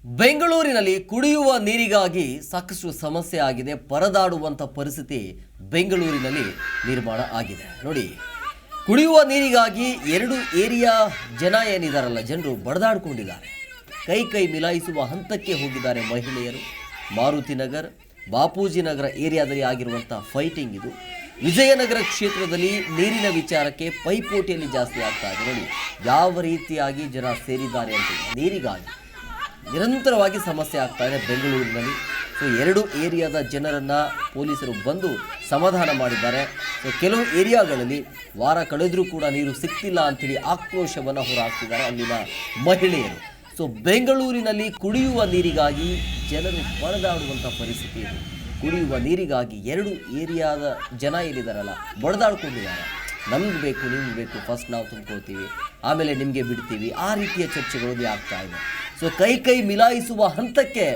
ಬೆಂಗಳೂರಿನಲ್ಲಿ ಕುಡಿಯುವ ನೀರಿಗಾಗಿ ಸಾಕಷ್ಟು ಸಮಸ್ಯೆ ಆಗಿದೆ. ಪರದಾಡುವಂಥ ಪರಿಸ್ಥಿತಿ ಬೆಂಗಳೂರಿನಲ್ಲಿ ನಿರ್ಮಾಣ ಆಗಿದೆ. ನೋಡಿ, ಕುಡಿಯುವ ನೀರಿಗಾಗಿ ಎರಡು ಏರಿಯಾ ಜನ ಏನಿದಾರಲ್ಲ, ಜನರು ಬಡದಾಡ್ಕೊಂಡಿದ್ದಾರೆ. ಕೈ ಮಿಲಾಯಿಸುವ ಹಂತಕ್ಕೆ ಹೋಗಿದ್ದಾರೆ ಮಹಿಳೆಯರು. ಮಾರುತಿ ನಗರ್, ಬಾಪೂಜಿ ನಗರ ಏರಿಯಾದಲ್ಲಿ ಆಗಿರುವಂಥ ಫೈಟಿಂಗ್ ಇದು. ವಿಜಯನಗರ ಕ್ಷೇತ್ರದಲ್ಲಿ ನೀರಿನ ವಿಚಾರಕ್ಕೆ ಪೈಪೋಟಿಯಲ್ಲಿ ಜಾಸ್ತಿ ಆಗ್ತಾ ಇದೆ. ನೋಡಿ ಯಾವ ರೀತಿಯಾಗಿ ಜನ ಸೇರಿದ್ದಾರೆ ಅಂತ. ನೀರಿಗಾಗಿ ನಿರಂತರವಾಗಿ ಸಮಸ್ಯೆ ಆಗ್ತಾ ಇದೆ ಬೆಂಗಳೂರಿನಲ್ಲಿ. ಸೊ ಎರಡು ಏರಿಯಾದ ಜನರನ್ನು ಪೊಲೀಸರು ಬಂದು ಸಮಾಧಾನ ಮಾಡಿದ್ದಾರೆ. ಸೊ ಕೆಲವು ಏರಿಯಾಗಳಲ್ಲಿ ವಾರ ಕಳೆದರೂ ಕೂಡ ನೀರು ಸಿಗ್ತಿಲ್ಲ ಅಂಥೇಳಿ ಆಕ್ರೋಶವನ್ನು ಹೊರಹಾಕ್ತಿದ್ದಾರೆ ಅಲ್ಲಿನ ಮಹಿಳೆಯರು. ಸೊ ಬೆಂಗಳೂರಿನಲ್ಲಿ ಕುಡಿಯುವ ನೀರಿಗಾಗಿ ಜನರು ಪರದಾಡುವಂಥ ಪರಿಸ್ಥಿತಿ ಇದೆ. ಕುಡಿಯುವ ನೀರಿಗಾಗಿ ಎರಡು ಏರಿಯಾದ ಜನ ಏನಿದಾರಲ್ಲ ಬಡದಾಡ್ಕೊಂಡಿದ್ದಾರೆ. ನಮ್ಗೆ ಬೇಕು, ನಿಮ್ಗೆ ಬೇಕು, ಫಸ್ಟ್ ನಾವು ತುಂಬ್ಕೊಳ್ತೀವಿ, ಆಮೇಲೆ ನಿಮಗೆ ಬಿಡ್ತೀವಿ, ಆ ರೀತಿಯ ಚರ್ಚೆಗಳು ಆಗ್ತಾ ಇದೆ. ಸೊ ಕೈ ಮಿಲಾಯಿಸುವ ಹಂತಕ್ಕೆ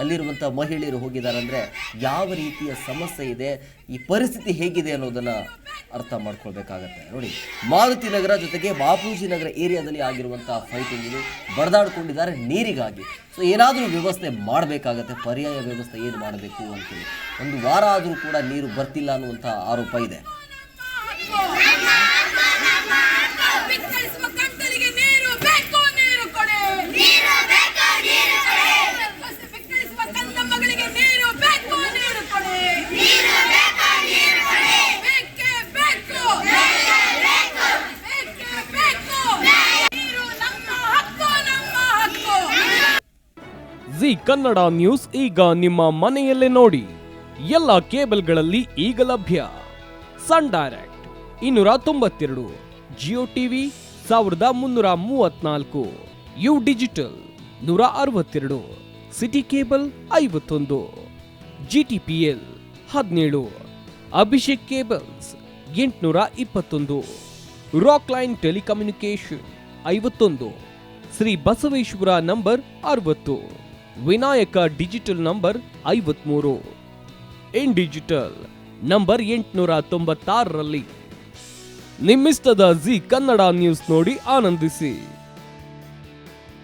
ಅಲ್ಲಿರುವಂಥ ಮಹಿಳೆಯರು ಹೋಗಿದ್ದಾರೆ. ಅಂದರೆ ಯಾವ ರೀತಿಯ ಸಮಸ್ಯೆ ಇದೆ, ಈ ಪರಿಸ್ಥಿತಿ ಹೇಗಿದೆ ಅನ್ನೋದನ್ನು ಅರ್ಥ ಮಾಡ್ಕೊಳ್ಬೇಕಾಗತ್ತೆ. ನೋಡಿ, ಮಾರುತಿ ನಗರ ಜೊತೆಗೆ ಬಾಪೂಜಿ ನಗರ ಏರಿಯಾದಲ್ಲಿ ಆಗಿರುವಂಥ ಫೈಟಿಂಗ್ ಇದು. ಬಡದಾಡ್ಕೊಂಡಿದ್ದಾರೆ ನೀರಿಗಾಗಿ. ಸೊ ಏನಾದರೂ ವ್ಯವಸ್ಥೆ ಮಾಡಬೇಕಾಗತ್ತೆ. ಪರ್ಯಾಯ ವ್ಯವಸ್ಥೆ ಏನು ಮಾಡಬೇಕು ಅಂತೇಳಿ. ಒಂದು ವಾರ ಆದರೂ ಕೂಡ ನೀರು ಬರ್ತಿಲ್ಲ ಅನ್ನುವಂಥ ಆರೋಪ ಇದೆ. ಜಿ ಕನ್ನಡ ನ್ಯೂಸ್ ಈಗ ನಿಮ್ಮ ಮನೆಯಲ್ಲೇ ನೋಡಿ. ಎಲ್ಲ ಕೇಬಲ್ಗಳಲ್ಲಿ ಈಗ ಲಭ್ಯ. Sun Direct 292, Jio TV 1334, U digital 162, city cable 51, GTPL 17, Abhishek cables 821, Rockline telecommunication 51, Shri Basaveshwara number 60, Vinayaka digital number 53, in digital number 896ರಲ್ಲಿ. ನಿಮ್ಮಿಸ್ತದ ಜಿ ಕನ್ನಡ ನ್ಯೂಸ್ ನೋಡಿ ಆನಂದಿಸಿ.